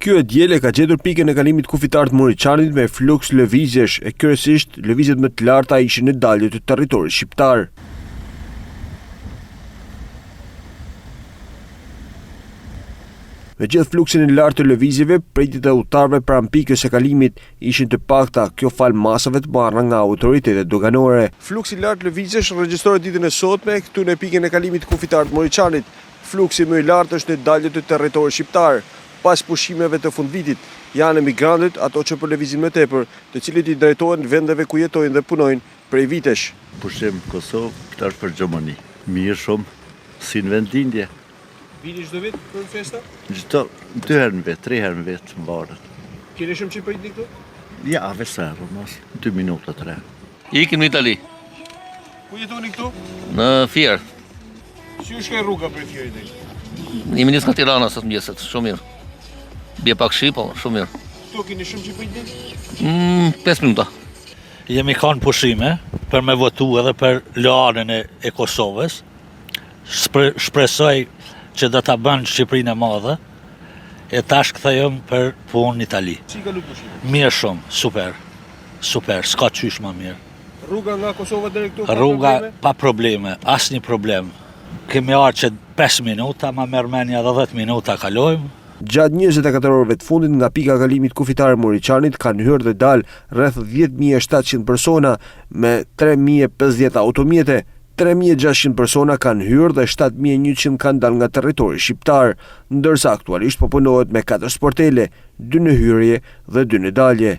Ky diele ka gjetur pikën e kalimit kufitar të Moriçanit me fluks lëvizjesh e kryesisht lëvizjet më të larta ishin në dalje të territorit shqiptar. Me gjithë fluksin e lartë të lëvizjeve, pritjet e udhëtarëve pranë pikës së kalimit ishin të pakta, kjo fal masave të marra nga autoritetet doganore. Fluksi i lartë lëvizjesh regjistroi ditën e sotme këtu në pikën e kalimit kufitar të Moriçanit. Fluksi më i lartë është në dalje të territorit shqiptar. Pas pushimeve të fundvitit, janë emigrantët ato që për lëvizin më tepër, të cilët i drejtohen vendeve ku jetojnë dhe punojnë prej vitesh. Pushim Kosovë, tash për Gjermani. Mirë shumë, si në vendindje. Vini çdo vit për festa? Çdo 2 herë në vit, 3 herë në vit mbarët. Keni shumë çfarë pritni këtu? Ja, vesërë, mos 2 minuta 3. Ikim në Itali. Ku jetoni këtu? Në Fier. Si u shkoj rruga për Fierin deri? Jemi nis nga Tirana sot mëngjesit, shumë mirë. Bje pak shi, po shumë mirë. Këtu keni shumë çfarë pritni? 5 minuta. Jemi kanë pushime për me votu edhe për loanën e Kosovës. Shpresoj që do ta bënë Shqipërinë e madhe. E tash kthehemi për punë në Itali. Si ka luajtur pushimi? Mirë shumë, super. Super, s'ka qysh më mirë. Rruga nga Kosova deri këtu? Rruga pa probleme, asnjë problem. Kemi ardhur që 5 minuta, ma merr mendja edhe 10 minuta kalojmë. Gjatë 24 orëve të fundit nga pika kalimit kufitar e Moriçanit kanë hyrë dhe dalë rreth 10.700 persona me 3.050 automjete. 3.600 persona kanë hyrë dhe 7.100 kanë dalë nga territori shqiptar, ndërsa aktualisht po punohet me 4 sportele, 2 në hyrje dhe 2 në dalje.